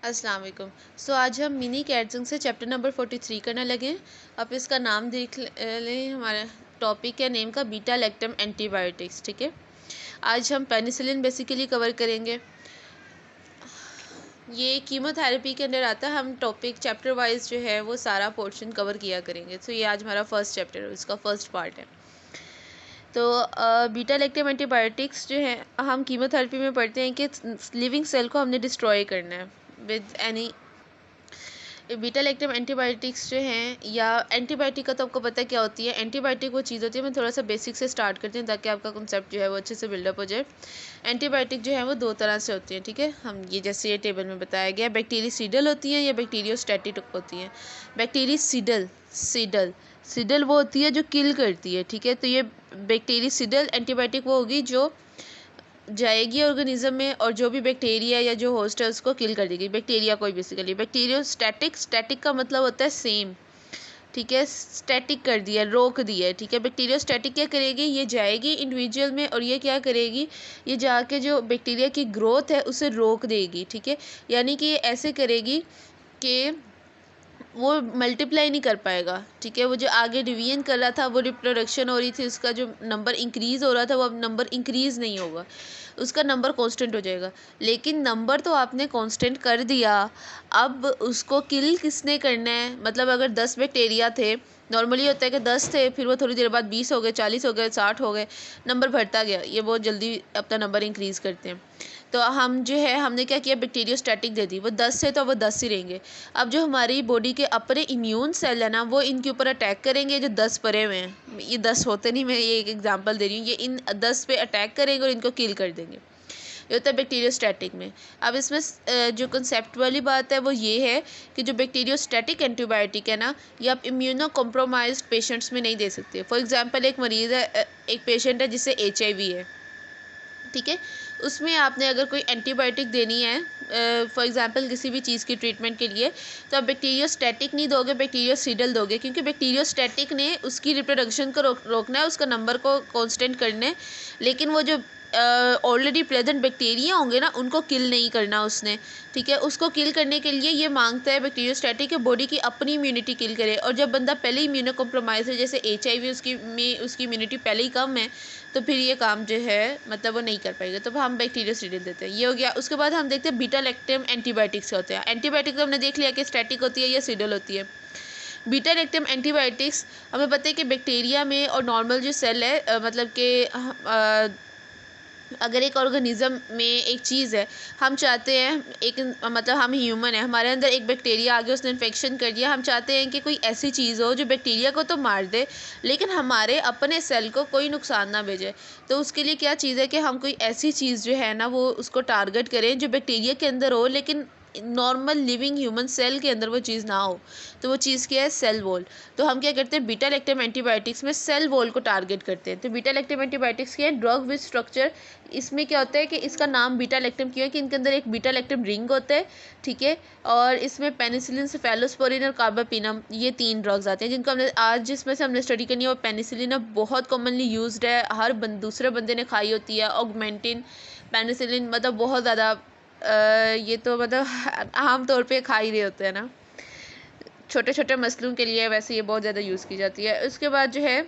अस्सलाम वालेकुम। आज हम मिनी कैटजंग से चैप्टर नंबर 43 करने लगे हैं। अब इसका नाम देख लें। हमारा टॉपिक है नेम का बीटा लैक्टम एंटीबायोटिक्स। ठीक है, आज हम पेनिसिलिन बेसिकली कवर करेंगे। ये कीमोथेरेपी के अंदर आता है। हम टॉपिक चैप्टर वाइज जो है वो सारा पोर्शन कवर किया करेंगे। ये आज हमारा फर्स्ट चैप्टर है, इसका फर्स्ट पार्ट है। तो बीटा लैक्टम एंटीबायोटिक्स जो है हम कीमोथेरेपी में पढ़ते हैं कि लिविंग सेल को हमने डिस्ट्रॉय करना है with any. Beta lactam antibiotics जो हैं, या एंटीबायोटिक का तो आपको पता है क्या होती है। एंटीबायोटिक वो चीज़ होती है, मैं थोड़ा सा बेसिक से स्टार्ट करती हूँ ताकि आपका कंसेप्ट जो है वो अच्छे से बिल्डअप हो जाए। एंटीबायोटिक जो है वो दो तरह से होती हैं। ठीक है, हम ये जैसे ये टेबल में बताया गया, बैक्टीरियसिडल होती हैं या बैक्टीरियोस्टैटिक होती हैं। बैक्टीरियसिडल सिडल वो होती है जो किल करती है। ठीक है, तो ये बैक्टीरियसिडल एंटीबायोटिक वो होगी जो जाएगी ऑर्गेनिज्म में और जो भी बैक्टीरिया या जो होस्ट है उसको किल कर देगी। बैक्टीरिया कोई बेसिकली। बैक्टीरियोस्टैटिक का मतलब होता है सेम। ठीक है, स्टैटिक कर दिया, रोक दिया। ठीक है, बैक्टीरियोस्टैटिक क्या करेगी, ये जाएगी इंडिविजुअल में और ये क्या करेगी, ये जाके जो बैक्टीरिया की ग्रोथ है उसे रोक देगी। ठीक है, यानी कि ये ऐसे करेगी कि वो मल्टीप्लाई नहीं कर पाएगा। ठीक है, वो जो आगे डिवीजन कर रहा था, वो रिप्रोडक्शन हो रही थी, उसका जो नंबर इंक्रीज़ हो रहा था वो अब नंबर इंक्रीज़ नहीं होगा, उसका नंबर कांस्टेंट हो जाएगा। लेकिन नंबर तो आपने कांस्टेंट कर दिया, अब उसको किल किसने करना है। मतलब अगर 10 बैक्टीरिया थे, नॉर्मली होता है कि 10 थे, फिर वो थोड़ी देर बाद 20 हो गए, 40 हो गए, 60 हो गए, नंबर बढ़ता गया। ये बहुत जल्दी अपना नंबर इंक्रीज़ करते हैं। तो हम जो है हमने क्या किया, बैक्टीरियोस्टैटिक दे दी। वो 10 से तो वो 10 ही रहेंगे। अब जो हमारी बॉडी के अपने इम्यून सेल है ना, वो इनके ऊपर अटैक करेंगे। जो 10 परे हुए हैं, ये 10 होते नहीं, मैं ये एक एग्जांपल दे रही हूँ, ये इन 10 पे अटैक करेंगे और इनको किल कर देंगे। ये होता है बैक्टीरियोस्टैटिक में। अब इसमें जो कंसेप्ट वाली बात है वो ये है कि जो बैक्टीरियोस्टैटिक एंटीबायोटिक है ना, ये आप इम्यूनो कॉम्प्रोमाइज्ड पेशेंट्स में नहीं दे सकते। फॉर एग्जांपल एक मरीज़ है, एक पेशेंट है जिससे HIV है। ठीक है, उसमें आपने अगर कोई एंटीबायोटिक देनी है फॉर एग्जांपल किसी भी चीज़ की ट्रीटमेंट के लिए, तो आप बैक्टीरियोस्टैटिक नहीं दोगे, बैक्टीरियोसिडल दोगे। क्योंकि बैक्टीरियोस्टैटिक ने उसकी रिप्रोडक्शन को रोकना है, उसका नंबर को कांस्टेंट करना है। लेकिन वो जो ऑलरेडी प्रेजेंट बैक्टीरिया होंगे ना, उनको किल नहीं करना उसने। ठीक है, उसको किल करने के लिए ये मांगता है बैक्टीरियोस्टैटिक के बॉडी की अपनी इम्यूनिटी किल करे। और जब बंदा पहले ही इम्यूनो कॉम्प्रोमाइज़ है, जैसे HIV उसकी इम्यूनिटी पहले ही कम है, तो फिर ये काम जो है मतलब वो नहीं कर पाएगा। तो हम बैक्टीरियोसिडल देते हैं, ये हो गया। उसके बाद हम देखते हैं बीटा लैक्टम एंटीबायोटिक्स होते हैं। एंटीबायोटिक तो हमने देख लिया कि स्टैटिक होती है या सिडल होती है। बीटा लैक्टम एंटीबायोटिक्स हमें पता है कि बैक्टीरिया में और नॉर्मल जो सेल है, मतलब कि अगर एक ऑर्गेनिज़म में एक चीज़ है, हम चाहते हैं एक, मतलब हम ह्यूमन है, हमारे अंदर एक बैक्टीरिया आ गया, उसने इन्फेक्शन कर दिया। हम चाहते हैं कि कोई ऐसी चीज़ हो जो बैक्टीरिया को तो मार दे लेकिन हमारे अपने सेल को कोई नुकसान ना भेजे। तो उसके लिए क्या चीज़ है कि हम कोई ऐसी चीज़ जो है ना वो उसको टारगेट करें जो बैक्टीरिया के अंदर हो लेकिन नॉर्मल लिविंग ह्यूमन सेल के अंदर वो चीज़ ना हो। तो वो चीज़ क्या है, सेल वॉल। तो हम क्या करते हैं, बीटा लैक्टम एंटीबायोटिक्स में सेल वॉल को टारगेट करते हैं। तो बीटा लैक्टम एंटीबायोटिक्स क्या है, ड्रग विद स्ट्रक्चर। इसमें क्या होता है कि इसका नाम बीटा लैक्टम क्यों है कि इनके अंदर एक बीटा लैक्टम रिंग होता है। ठीक है, और इसमें पेनिसिलिन, सेफेलोस्पोरिन और कार्बापिनम, ये 3 ड्रग्स आते हैं जिनको हमने आज जिसमें से हमने स्टडी करनी है। वो पेनिसिलिन है, बहुत कॉमनली यूज्ड है, हर दूसरे बंदे ने खाई होती है। ऑगमेंटिन, पेनिसिलिन, मतलब बहुत ज़्यादा ये तो मतलब आम तौर पे खा ही रहे होते हैं ना, छोटे छोटे मसलों के लिए वैसे ये बहुत ज़्यादा यूज़ की जाती है। उसके बाद जो है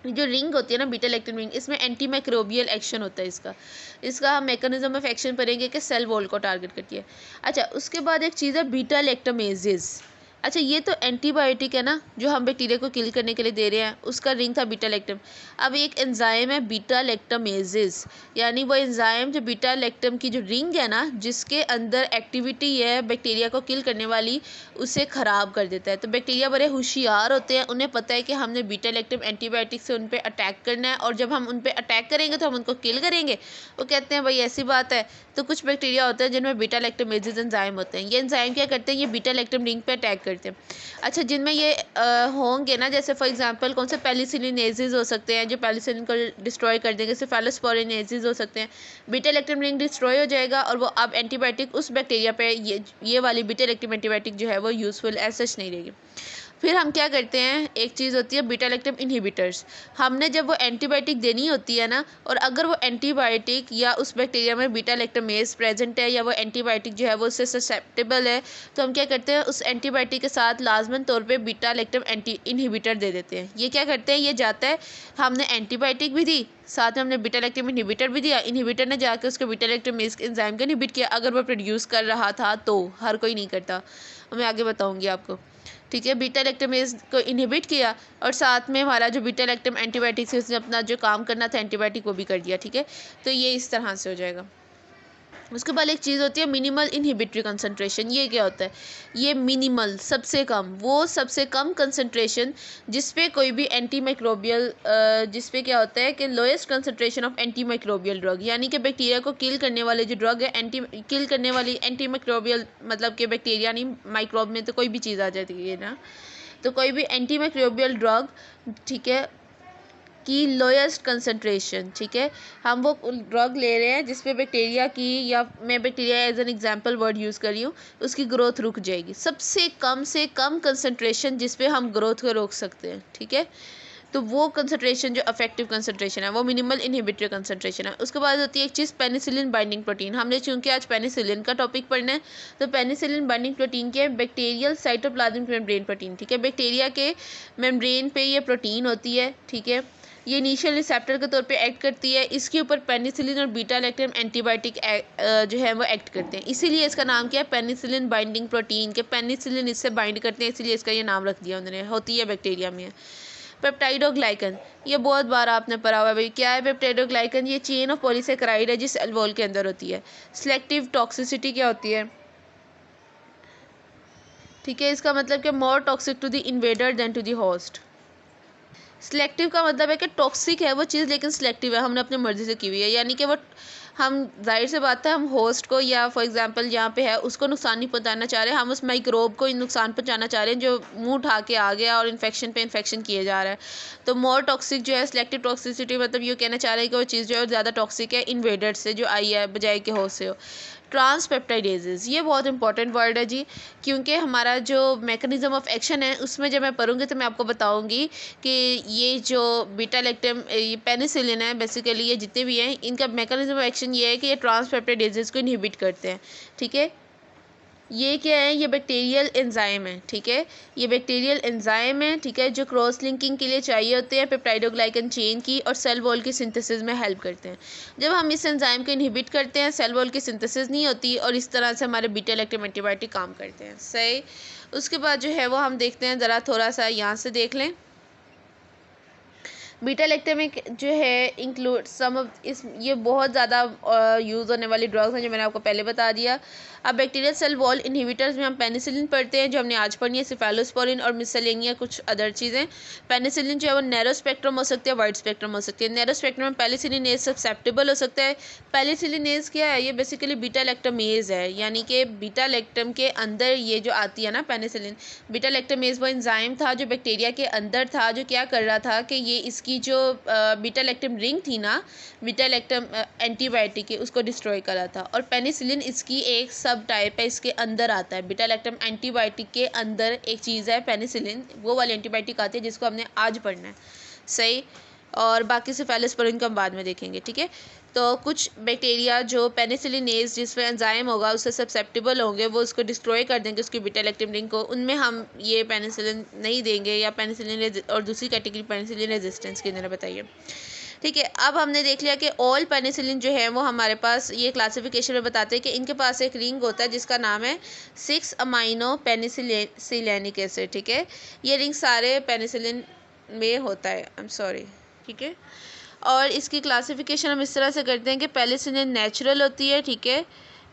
जो रिंग होती है ना, बीटा लैक्टम रिंग, इसमें एंटी माइक्रोबियल एक्शन होता है। इसका हम मैकेनिज्म ऑफ एक्शन पढ़ेंगे कि सेल वॉल को टारगेट करती है। अच्छा, उसके बाद एक चीज़ है बीटा लैक्टमेजेस। अच्छा, ये तो एंटीबायोटिक है ना जो हम बैक्टीरिया को किल करने के लिए दे रहे हैं, उसका रिंग था बीटा लैक्टम। अब एक एंजाइम है बीटा लैक्टमेजेस, यानी वो एंजाइम जो बीटा लैक्टम की जो रिंग है ना, जिसके अंदर एक्टिविटी है बैक्टीरिया को किल करने वाली, उसे ख़राब कर देता है। तो बैक्टीरिया बड़े होशियार होते हैं, उन्हें पता है कि हमने बीटा लैक्टम एंटीबायोटिक से उन पर अटैक करना है और जब हम उन पर अटैक करेंगे तो हम उनको किल करेंगे। वो कहते हैं भाई ऐसी बात है। तो कुछ बैक्टीरिया होते हैं जिनमें बीटा लैक्टमेजेस एंजाइम होते हैं। ये एंजाइम क्या करते हैं, ये बीटा लैक्टम रिंग पे अटैक करते हैं। अच्छा, जिनमें ये होंगे ना, जैसे फॉर एग्जांपल कौन से पेनिसिलिनेजेस हो सकते हैं जो पेनिसिलिन को डिस्ट्रॉय कर देंगे, सेफेलोस्पोरिनेजेस हो सकते हैं। बीटा लैक्टम रिंग डिस्ट्रॉय हो जाएगा और वो अब एंटीबायोटिक उस बैक्टीरिया पे ये वाली बीटा लैक्टम एंटीबायोटिक जो है वो यूज़फुल एज सच नहीं रहेगी। फिर हम क्या करते हैं, एक चीज़ होती है बीटा लैक्टम इनहिबिटर्स। हमने जब वो एंटीबायोटिक देनी होती है ना, और अगर वो एंटीबायोटिक या उस बैक्टीरिया में बीटा लैक्टमेज प्रेजेंट है या वो एंटीबायोटिक जो है वो उससे ससेप्टेबल है, तो हम क्या करते हैं, उस एंटीबायोटिक के साथ लाजमन तौर पे बीटा लैक्टम इनहिबिटर दे देते हैं। ये क्या करते हैं, ये जाता है, हमने एंटीबायोटिक भी दी, साथ में हमने बीटा लैक्टम इनहिबिटर भी दिया, इनहिबिटर ने जाकर उसको बीटा लैक्टमेज एंजाइम को इनहिबिट किया, अगर वो प्रोड्यूस कर रहा था तो। हर कोई नहीं करता, मैं आगे बताऊँगी आपको, ठीक है। बीटा लैक्टमेज को इनहिबिट किया और साथ में हमारा जो बीटा लैक्टम एंटीबायोटिक से उसने अपना जो काम करना था एंटीबायोटिक वो भी कर दिया, ठीक है। तो ये इस तरह से हो जाएगा। उसके बाद एक चीज़ होती है मिनिमल इनहिबिटरी कंसंट्रेशन। ये क्या होता है, ये मिनिमल, सबसे कम, वो सबसे कम कंसंट्रेशन जिस पे कोई भी एंटी माइक्रोबियल, जिस पे क्या होता है कि lowest concentration of anti microbial drug, यानी कि बैक्टीरिया को किल करने वाले जो ड्रग है, किल करने वाली एंटी माइक्रोबियल, मतलब कि बैक्टीरिया नहीं, माइक्रोब में तो कोई भी चीज़ आ जाती है ना, तो कोई भी एंटी माइक्रोबियल ड्रग, ठीक है, की लोएस्ट कंसंट्रेशन, ठीक है। हम वो ड्रग ले रहे हैं जिस पे बैक्टीरिया की, या मैं bacteria as an example word use कर रही हूँ, उसकी ग्रोथ रुक जाएगी। सबसे कम से कम कंसंट्रेशन जिस पे हम ग्रोथ को रोक सकते हैं, ठीक है। तो वो कंसंट्रेशन जो इफेक्टिव कंसंट्रेशन है वो मिनिमल इनहिबिटरी कंसंट्रेशन है। उसके बाद होती है एक चीज़ पेनिसिलिन बाइंडिंग प्रोटीन। हमने चूंकि आज पेनिसिलिन का टॉपिक पढ़ना है, तो पेनिसिलिन बाइंडिंग प्रोटीन के बैक्टीरियल साइटोप्लाज्मिक मेम्ब्रेन प्रोटीन, ठीक है। बैक्टीरिया के मेम्ब्रेन पे ये प्रोटीन होती है, ठीक है। ये इनिशियल रिसेप्टर के तौर पे एक्ट करती है, इसके ऊपर पेनिसिलिन और बीटा लैक्टम एंटीबायोटिक जो है वो एक्ट करते हैं, इसीलिए इसका नाम क्या है, पेनिसिलिन बाइंडिंग प्रोटीन के पेनिसिलिन इससे बाइंड करते हैं, इसीलिए इसका ये नाम रख दिया उन्होंने, होती है बैक्टीरिया में। पेप्टाइडोग्लाइकन, ये बहुत बार आपने पढ़ा हुआ है भाई, क्या है पेप्टाइडोग्लाइकन, ये चेन ऑफ पॉलीसेकेराइड है जिस सेल वॉल के अंदर होती है। सिलेक्टिव टॉक्सिसिटी क्या होती है, ठीक है, इसका मतलब कि more toxic to the invader than to the host. Selective का मतलब है कि टॉक्सिक है वो चीज़ लेकिन सिलेक्टिव है, हमने अपनी मर्ज़ी से की हुई है, यानी कि वो, हम जाहिर से बात है हम होस्ट को या फॉर एग्जांपल यहाँ पे है उसको नुकसान नहीं पहुँचाना चाह रहे, हम उस माइक्रोब को नुकसान पहुँचाना चाह रहे हैं जो मुंह उठा के आ गया और इन्फेक्शन पे इन्फेक्शन किए जा रहा है। तो मोर टॉक्सिक जो है, सिलेक्टिव टॉक्सिसिटी मतलब ये कहना चाह रहे हैं कि वो चीज़ जो है ज़्यादा टॉक्सिक है इन्वेडर से जो आई है बजाय के होस्ट से हो। ट्रांसपेप्टाइडेजेस, ये बहुत इंपॉर्टेंट वर्ड है जी, क्योंकि हमारा जो मैकेनिज्म ऑफ एक्शन है उसमें जब मैं पढ़ूंगी तो मैं आपको बताऊंगी कि ये जो बीटा लैक्टम, ये पेनिसिलिन है, बेसिकली ये जितने भी हैं इनका मैकेनिज्म ऑफ एक्शन ये है कि ये ट्रांसपेप्टाइडेजेस को इनहिबिट करते हैं, ठीक है। ये क्या है, ये बैक्टीरियल एंजाइम है, ठीक है, ये बैक्टीरियल एंजाइम है, ठीक है, जो क्रॉस लिंकिंग के लिए चाहिए होते हैं पेप्टाइडोग्लाइकन चेन की, और सेल वॉल की सिंथेसिस में हेल्प करते हैं। जब हम इस एंजाइम को इनहिबिट करते हैं, सेल वॉल की सिंथेसिस नहीं होती और इस तरह से हमारे बीटा लैक्टम एंटीबायोटिक काम करते हैं, सही। उसके बाद जो है वो हम देखते हैं, ज़रा थोड़ा सा यहाँ से देख लें। बीटा लैक्टम एक जो है इंक्लूड सम ऑफ इस, ये बहुत ज़्यादा यूज़ होने वाली ड्रग्स हैं जो मैंने आपको पहले बता दिया। अब बैक्टीरियल सेल वॉल इनहिबिटर्स में हम पेनिसिलिन पढ़ते हैं जो हमने आज पढ़नी है, सिफेलोस्पोरिन और मिसलेनिया कुछ अदर चीज़ें। पेनिसिलिन जो है वो नैरो स्पेक्ट्रम हो सकती है, वाइड स्पेक्ट्रम हो सकती है। नैरो स्पेक्ट्रम में पेनिसिलिनेज ससेप्टेबल हो सकता है। पेनिसिलिनेज क्या है, ये बेसिकली बीटा लैक्टमेज है, यानी कि बीटा लैक्टम के अंदर ये जो आती है ना पेनिसिलिन, बीटा लैक्टमेज वो एंजाइम था जो बैक्टीरिया के अंदर था, जो क्या कर रहा था कि ये इसकी जो बीटा लैक्टम रिंग थी ना, बीटा लैक्टम एंटीबायोटिक की, उसको डिस्ट्रॉय कर रहा था। और पेनिसिलिन इसकी एक सब टाइप है, इसके अंदर आता है। बीटा लैक्टम एंटीबायोटिक के अंदर एक चीज़ है पेनिसिलिन, वो वाली एंटीबायोटिक आती है जिसको हमने आज पढ़ना है, सही। और बाकी सेफेलोस्पोरिन को हम बाद में देखेंगे, ठीक है। तो कुछ बैक्टीरिया जो पेनिसिलिनेज जिसमें एंजाइम होगा उससे ससेप्टेबल होंगे, वो उसको डिस्ट्रॉय कर देंगे उसकी बीटा लैक्टम रिंग को, उनमें हम ये पेनिसिलिन नहीं देंगे, या पेनिसिलिन और दूसरी कैटेगरी पेनिसिलिन रेजिस्टेंस की तरह बताइए, ठीक है। अब हमने देख लिया कि ऑल पेनिसिलिन जो है वो हमारे पास ये क्लासिफिकेशन में बताते हैं कि इनके पास एक रिंग होता है जिसका नाम है 6 अमाइनो पेनिसिलिनिक एसिड, ठीक है। ये रिंग सारे पेनिसिलिन में होता है, आई एम सॉरी, ठीक है। और इसकी क्लासिफिकेशन हम इस तरह से करते हैं कि पेनिसिलिन नेचुरल होती है, ठीक है,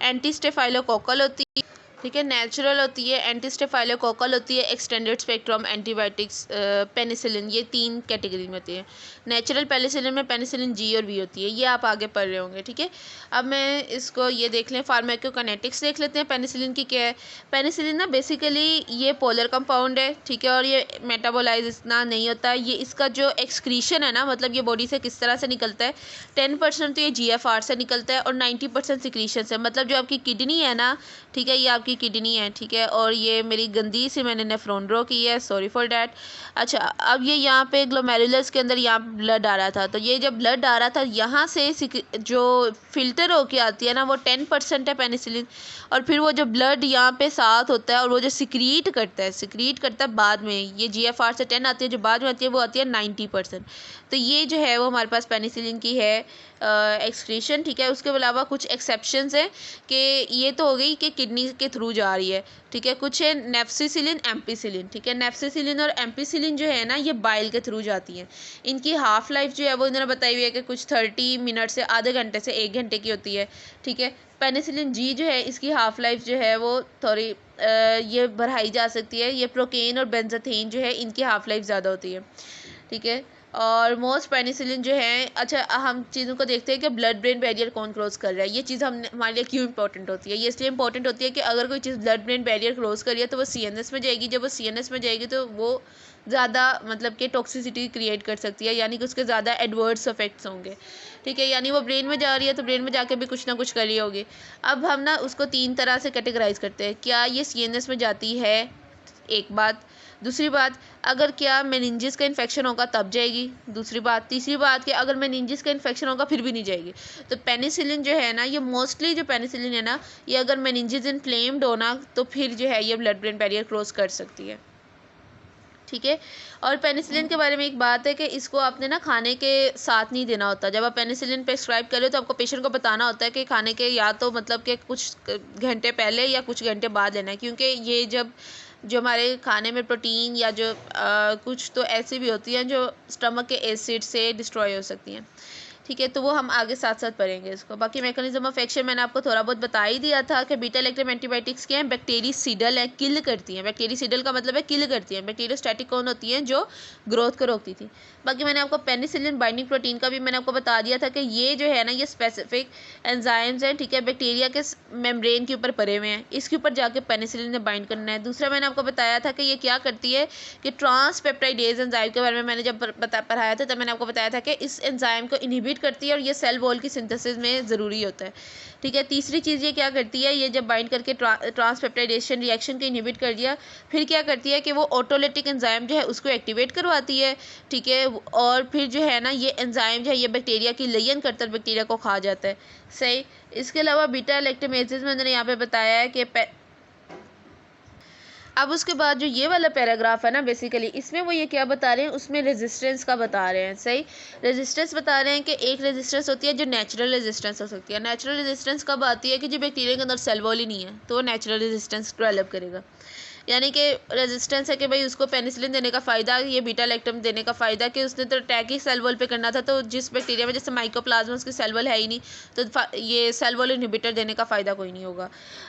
एंटी स्टेफाइलोकोकल होती है, ठीक है, नेचुरल होती है, एंटी स्टेफाइलोकोकल होती है, एक्सटेंडेड स्पेक्ट्रम एंटीबायोटिक्स पेनिसिलिन, ये 3 कैटेगरी में होती है। नेचुरल पेनिसिलिन में पेनिसिलिन जी और वी होती है, ये आप आगे पढ़ रहे होंगे, ठीक है। अब मैं इसको ये देख लें, फार्माकोकाइनेटिक्स देख लेते हैं पेनिसिलिन की क्या है। पेनिसिलिन ना बेसिकली ये पोलर कंपाउंड है, ठीक है, और ये मेटाबोलाइज इतना नहीं होता है। ये इसका जो एक्सक्रीशन है ना, मतलब ये बॉडी से किस तरह से निकलता है, 10% तो ये GFR से निकलता है और 90% सिक्रीशन से, मतलब जो आपकी किडनी है ना, ठीक है, ये आपकी किडनी है, ठीक है, और ये मेरी गंदी सी मैंने नेफ्रॉन ड्रॉ की है, सॉरी फॉर डैट। अच्छा, अब ये यहाँ पे ग्लोमेरुलस के अंदर यहाँ ब्लड आ रहा था, तो ये जब ब्लड आ रहा था यहाँ से जो फिल्टर होके आती है ना वो 10% है पेनिसिलिन, और फिर वो जो ब्लड यहाँ पे साथ होता है और वो जो सिक्रीट करता है बाद में, ये GFR से 10 आती है, जो बाद में आती है वो आती है 90%। तो ये जो है वो हमारे पास पेनिसिलिन की है एक्सक्रीशन, ठीक है। उसके अलावा कुछ एक्सेप्शंस हैं कि ये तो हो गई कि किडनी के थ्रू जा रही है, ठीक है। कुछ है नेफ्सिसिलिन, एम्पिसिलिन, ठीक है। नेफ्सिसिलिन और एम्पिसिलिन जो है ना ये बाइल के थ्रू जाती हैं। इनकी हाफ लाइफ जो है वो इन्होंने बताई हुई है कि कुछ 30 मिनट से आधे घंटे से 1 घंटे की होती है, ठीक है। पेनिसिलिन जी जो है इसकी हाफ लाइफ जो है वो थोड़ी ये बढ़ाई जा सकती है। ये प्रोकेन और बेंजाथीन जो है इनकी हाफ लाइफ ज़्यादा होती है, ठीक है। और मोस्ट पेनिसिलिन जो है, अच्छा हम चीज़ों को देखते हैं कि ब्लड ब्रेन बैरियर कौन क्रॉस कर रहा है। ये चीज़ हमारे लिए क्यों इंपॉर्टेंट होती है? ये इसलिए इंपॉर्टेंट होती है कि अगर कोई चीज़ ब्लड ब्रेन बैरियर क्रॉस कर रही है तो वो CNS में जाएगी। जब वो CNS में जाएगी तो वो ज़्यादा मतलब कि टॉक्सिसिटी क्रिएट कर सकती है, यानी कि उसके ज़्यादा एडवर्स इफेक्ट्स होंगे, ठीक है। यानी वो ब्रेन में जा रही है तो ब्रेन में जाके भी कुछ ना कुछ कर रही होगी। अब हम ना उसको 3 तरह से कैटेगराइज करते हैं। क्या ये CNS में जाती है, एक बात। दूसरी बात, अगर क्या मेनिंजिस का इन्फेक्शन होगा तब जाएगी, दूसरी बात। तीसरी बात कि अगर मेनिंजिस का इन्फेक्शन होगा फिर भी नहीं जाएगी। तो पेनिसिलिन जो है ना ये मोस्टली जो पेनिसिलिन है ना ये अगर मेनिंजिस इन्फ्लेम्ड होना तो फिर जो है ये ब्लड ब्रेन बैरियर क्रॉस कर सकती है, ठीक है। और पेनिसिलिन के बारे में एक बात है कि इसको आपने ना खाने के साथ नहीं देना होता। जब आप पेनिसिलिन प्रेस्क्राइब करें तो आपको पेशेंट को बताना होता है कि खाने के या तो मतलब कि कुछ घंटे पहले या कुछ घंटे बाद लेना है, क्योंकि ये जो हमारे खाने में प्रोटीन या जो कुछ तो ऐसी भी होती हैं जो स्टमक के एसिड से डिस्ट्रॉय हो सकती हैं, ठीक है। तो वो हम आगे साथ साथ पढ़ेंगे इसको। बाकी मैकेनिज्म ऑफ एक्शन मैंने आपको थोड़ा बहुत बता ही दिया था कि बीटा लैक्टम एंटीबायोटिक्स क्या हैं, बैक्टीरियासिडल है, किल करती हैं। बैक्टीरियासिडल का मतलब है किल करती हैं। बैक्टीरियोस्टैटिक कौन होती हैं, जो ग्रोथ को रोकती थी। बाकी मैंने आपको पेनिसिलिन बाइंडिंग प्रोटीन का भी मैंने आपको बता दिया था कि ये जो है ना ये स्पेसिफिक एंजाइम्स हैं, ठीक है, बैक्टीरिया के मेम्ब्रेन के ऊपर पड़े हुए हैं, इसके ऊपर जाके पेनिसिलिन ने बाइंड करना है। दूसरा मैंने आपको बताया था कि ये क्या करती है कि ट्रांसपेप्टाइडेज एंजाइम के बारे में मैंने जब पढ़ाया था तब मैंने आपको बताया था कि इस एंजाइम को इनहिबिट करती है और ये सेल वॉल की सिंथेसिस में ज़रूरी होता है, ठीक है। तीसरी चीज़ ये क्या करती है, ये जब बाइंड करके ट्रांसपेप्टाइडेशन रिएक्शन को इनहिबिट कर दिया फिर क्या करती है कि वो ऑटोलिटिक एंजाइम जो है उसको एक्टिवेट करवाती है, ठीक है। और फिर जो है ना ये एंजाइम जो है ये बैक्टीरिया की लयन करता है, बैक्टीरिया को खा जाता है, सही। इसके अलावा बीटा लैक्टमेजेस में मैंने यहाँ पे बताया है कि अब उसके बाद जो ये वाला पैराग्राफ है ना बेसिकली इसमें वो ये क्या बता रहे हैं, उसमें रेजिस्टेंस का बता रहे हैं, सही। रेजिस्टेंस बता रहे हैं कि एक रेजिस्टेंस होती है जो नेचुरल रेजिस्टेंस हो सकती है। नेचुरल रेजिस्टेंस कब आती है कि जो बैक्टीरिया के अंदर सेल वॉल ही नहीं है तो वो नेचुरल रेजिस्टेंस डेवलप करेगा। यानी कि रेजिस्टेंस है कि भाई उसको पेनिसिलिन देने का फ़ायदा, ये बीटा लैक्टम देने का फ़ायदा कि उसने तो अटैक ही सेल वॉल पे करना था, तो जिस बैक्टीरिया में जैसे माइकोप्लाज्मा उसकी सेल वॉल है ही नहीं तो ये सेल वॉल इनहिबिटर देने का फ़ायदा कोई नहीं होगा।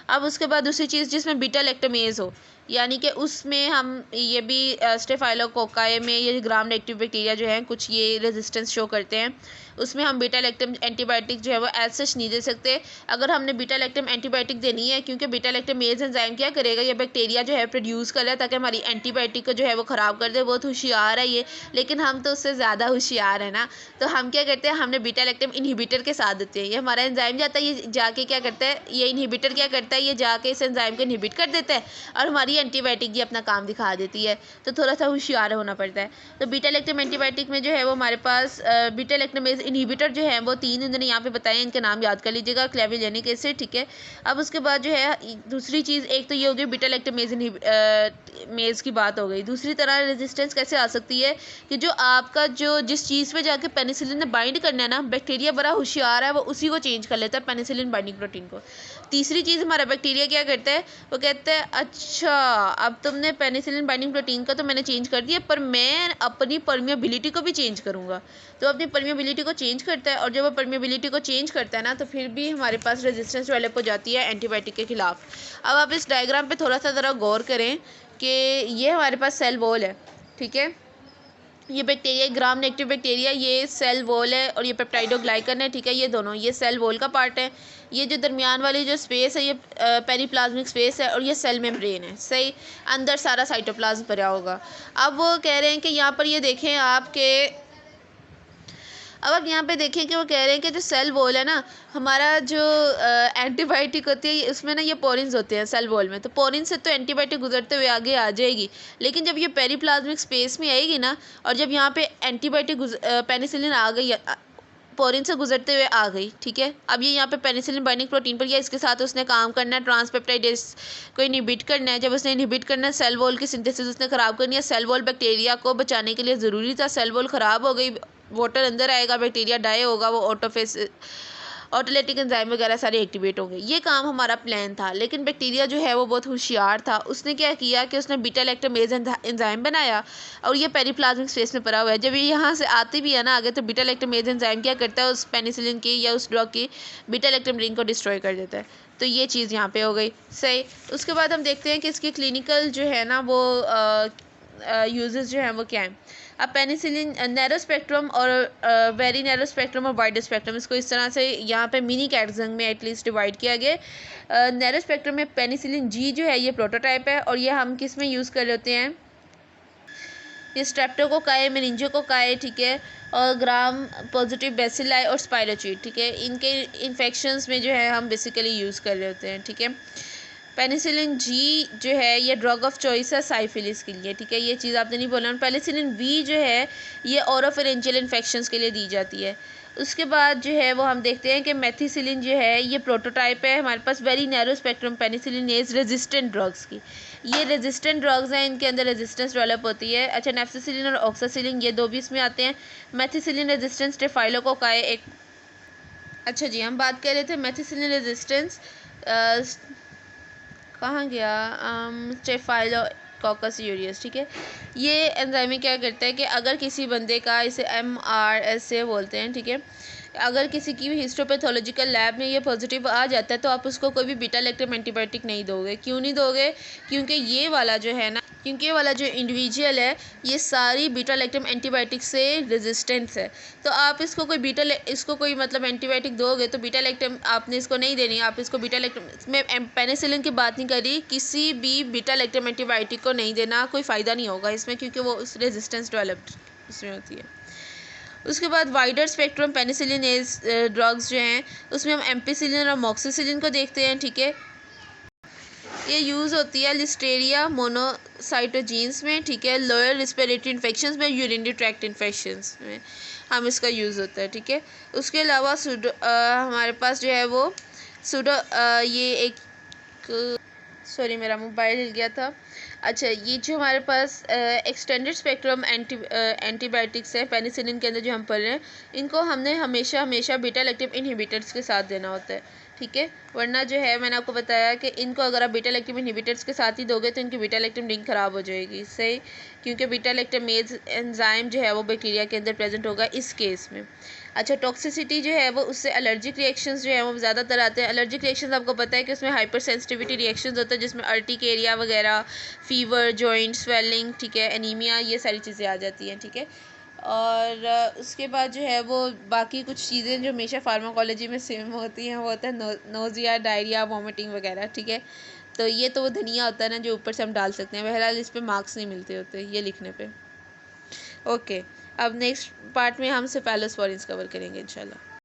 अब उसके बाद दूसरी चीज़ जिसमें बीटा लैक्टमेज हो, यानी कि उसमें हम ये भी स्टेफाइलोकोकाई में ये ग्राम नेगेटिव बैक्टीरिया जो हैं कुछ ये रेजिस्टेंस शो करते हैं, उसमें हम बीटा लैक्टम एंटीबायोटिक जो है वो एज सच नहीं दे सकते। अगर हमने बीटा लैक्टम एंटीबायोटिक देनी है क्योंकि बीटा लैक्टमेज एंजाइम क्या करेगा, ये बैक्टीरिया जो है प्रोड्यूस कर ले ताकि हमारी एंटीबायोटिक को जो है वो ख़राब कर दे। बहुत होशियार है ये, लेकिन हम तो उससे ज़्यादा होशियार है ना, तो हम क्या करते हैं हमने बीटा लैक्टम इनहिबिटर के साथ देते हैं। ये हमारा एंजाइम जाता है, ये जाके क्या करता है, ये इनहिबिटर क्या करता है, ये जाके इस एंजाइम को इनहिबिट कर देता है और हमारी एंटीबायोटिक ये अपना काम दिखा देती है। तो थोड़ा सा होशियार होना पड़ता है। तो बीटा लैक्टम एंटीबायोटिक में जो है वो हमारे पास बीटा लैक्टमेज इनहिबिटर जो है वो 3 उन्होंने यहाँ पे बताए, इनके नाम याद कर लीजिएगा, क्लेविजेनिक एसिड, ठीक है। अब उसके बाद जो है दूसरी चीज़ एक तो ये हो गई बीटा लैक्टमेज मेज की बात हो गई। दूसरी तरह रेजिस्टेंस कैसे आ सकती है कि जो आपका जो जिस चीज़ पे जाके पेनिसिलिन ने बाइंड करना है ना, बैक्टीरिया बड़ा होशियार है, वो उसी को चेंज कर लेता है पेनिसिलिन बाइंडिंग प्रोटीन को। तीसरी चीज़ हमारा बैक्टीरिया क्या करता है, वो कहता है अच्छा अब तुमने पेनिसिलिन बाइंडिंग प्रोटीन का तो मैंने चेंज कर दिया पर मैं अपनी परमिएबिलिटी को भी चेंज करूँगा। तो अपनी परमिएबिलिटी को चेंज करता है और जब वो परमिएबिलिटी को चेंज करता है ना तो फिर भी हमारे पास रेजिस्टेंस डेवलप हो जाती है एंटीबायोटिक के खिलाफ। अब आप इस डायग्राम पे थोड़ा सा ज़रा गौर करें कि ये हमारे पास सेल वॉल है, ठीक है। ये बैक्टीरिया ग्राम नेगेटिव बैक्टीरिया ये सेल वॉल है और ये पेप्टाइडोग्लाइकन है, ठीक है। ये दोनों ये सेल वॉल का पार्ट है। ये जो दरमियान वाली जो स्पेस है ये पेरिप्लाज्मिक स्पेस है और ये सेल मेम्ब्रेन है, सही। अंदर सारा साइटोप्लाज्म भरा होगा। अब वो कह रहे हैं कि यहाँ पर ये देखें आपके अब आप यहाँ पे देखिए कि वो कह रहे हैं कि जो सेल वॉल है ना, हमारा जो एंटीबायोटिक होती है उसमें ना ये पोरिन्स होते हैं सेल वॉल में, तो पोरिन्स से तो एंटीबायोटिक गुजरते हुए आगे आ जाएगी, लेकिन जब ये पेरीप्लाज्मिक स्पेस में आएगी ना, और जब यहाँ पे एंटीबायोटिक पेनिसिलिन आ गई, पोरिन से गुजरते हुए आ गई, ठीक है। अब ये यहाँ पे पेनिसिलिन बाइंडिंग प्रोटीन पर या इसके साथ उसने काम करना है, ट्रांसपेप्टाइडेज को इनहिबिट करना है। जब उसने इनहिबिट करना है, सेल वॉल की सिंथेसिस उसने ख़राब करनी है। सेल वॉल बैक्टीरिया को बचाने के लिए ज़रूरी था, सेल वॉल ख़राब हो गई, वाटर अंदर आएगा, बैक्टीरिया डाई होगा, वो ऑटोफेस ऑटोलेटिक एंजाइम वगैरह सारे एक्टिवेट होंगे। ये काम हमारा प्लान था, लेकिन बैक्टीरिया जो है वो बहुत होशियार था। उसने क्या किया कि उसने बीटा लैक्टमेज एंजाइम बनाया, और ये पेरीप्लाज्मिक स्पेस में पड़ा हुआ है। जब ये यहाँ से आती भी है ना आगे, तो बीटा लैक्टमेज एंजाइम क्या करता है, उस पेनिसिलिन की या उस ड्रग की बीटा लैक्टम रिंग को डिस्ट्रॉय कर देता है। तो ये चीज़ यहाँ पे हो गई सही। उसके बाद हम देखते हैं कि इसकी क्लिनिकल जो है ना वो यूजेस जो हैं वो क्या हैं। अब पेनिसिलिन नैरो स्पेक्ट्रम और वेरी नैरो स्पेक्ट्रम और वाइड स्पेक्ट्रम, इसको इस तरह से यहाँ पे मिनी कैटजंग में एटलीस्ट डिवाइड किया गया। नैरो स्पेक्ट्रम में पेनिसिलिन जी जो है ये प्रोटोटाइप है, और ये हम किस में यूज़ कर लेते हैं, ये स्ट्रेप्टोकोकाई, मेनिंजोकोकाई, ठीक है, और ग्राम पॉजिटिव बेसिलाई और स्पाइरोचीट, ठीक है, इनके इन्फेक्शंस में जो है हम बेसिकली यूज़ कर रहे होते हैं, ठीक है। पेनिसिलिन जी जो है ये ड्रग ऑफ चॉइस है साइफिलिस के लिए, ठीक है, ये चीज़ आपने नहीं बोला। पेनिसिलिन बी जो है ये ओरोफेरेंजियल इन्फेक्शंस के लिए दी जाती है। उसके बाद जो है वो हम देखते हैं कि मेथिसिलिन जो है ये प्रोटोटाइप है हमारे पास very narrow spectrum penicillinase resistant drugs की। ये रेजिस्टेंट ड्रग्स हैं, इनके अंदर रेजिस्टेंस डेवलप होती है। अच्छा, नेफ्सिसिलिन और ऑक्सासिलिन ये दो भी इसमें आते हैं। मेथिसिलिन रेजिस्टेंस स्टेफाइलोकोकाई एक। अच्छा जी, हम बात कर रहे थे मेथिसिलिन रेजिस्टेंस कहाँ गया, स्टेफाइलोकोकस यूरियस, ठीक है। ये एंजाइम क्या करता है कि अगर किसी बंदे का, इसे MRS से बोलते हैं, ठीक है, अगर किसी की भी हिस्टोपैथोलॉजिकल लैब में ये पॉजिटिव आ जाता है तो आप उसको कोई भी बीटा लैक्टम एंटीबायोटिक नहीं दोगे। क्यों नहीं दोगे? क्योंकि ये वाला जो है ना, क्योंकि ये वाला जो इंडिविजुअल है ये सारी बीटा लैक्टम एंटीबायोटिक से रेजिस्टेंस है। तो आप इसको कोई मतलब एंटीबायोटिक दोगे तो बीटा लैक्टम आपने इसको नहीं देनी। आप इसको बीटा लैक्टम में पेनिसिलिन की बात नहीं करी, किसी भी बीटा लैक्टम एंटीबायोटिक को नहीं देना, कोई फ़ायदा नहीं होगा इसमें, क्योंकि वो उस रेजिस्टेंस डेवलप्ड उसमें होती है। उसके बाद वाइडर स्पेक्ट्रम पेनिसिलिनेज ड्रग्स जो हैं उसमें हम एम्पिसिलिन और मॉक्सिसिलिन को देखते हैं, ठीक है। ये यूज़ होती है लिस्टेरिया मोनोसाइटोजीन्स में, ठीक है, लोअर रिस्पिरेटरी इन्फेक्शंस में, यूरिनरी ट्रैक्ट इन्फेक्शंस में हम इसका यूज़ होता है, ठीक है। उसके अलावा हमारे पास जो है वो ये एक सॉरी मेरा मोबाइल हिल गया था। अच्छा, ये जो हमारे पास एक्सटेंडेड स्पेक्ट्रम एंटीबायोटिक्स है पेनिसिलिन के अंदर जो हम पढ़ रहे हैं, इनको हमने हमेशा बीटा लैक्टम इनहिबिटर्स के साथ देना होता है, ठीक है। वरना जो है मैंने आपको बताया कि इनको अगर आप बीटा लैक्टम इनहिबिटर्स के साथ ही दोगे तो इनकी बीटा लैक्टम रिंग ख़राब हो जाएगी, सही, क्योंकि बीटा लैक्टमेज एंजाइम जो है वो बैक्टीरिया के अंदर प्रेजेंट होगा इस केस में। अच्छा, टॉक्सिसिटी जो है वो उससे एलर्जिक रिएक्शंस जो है वो ज़्यादातर आते हैं। एलर्जिक रिएक्शंस आपको पता है कि उसमें हाइपर सेंसिटिविटी रिएक्शंस होते हैं, जिसमें अर्टिकेरिया वगैरह, फीवर, जॉइंट स्वेलिंग, ठीक है, एनीमिया, ये सारी चीज़ें आ जाती हैं, ठीक है। और उसके बाद जो है वो बाकी कुछ चीज़ें जो हमेशा फार्माकोलॉजी में सेम होती हैं वो होता है नोज़िया, डायरिया, वॉमिटिंग वगैरह, ठीक है। तो ये तो वो धनिया होता है ना जो ऊपर से हम डाल सकते हैं। बहरहाल इस पर मार्क्स नहीं मिलते होते ये लिखने पे। ओके, अब नेक्स्ट पार्ट में हम सेफेलोस्पोरिन्स कवर करेंगे इंशाल्लाह।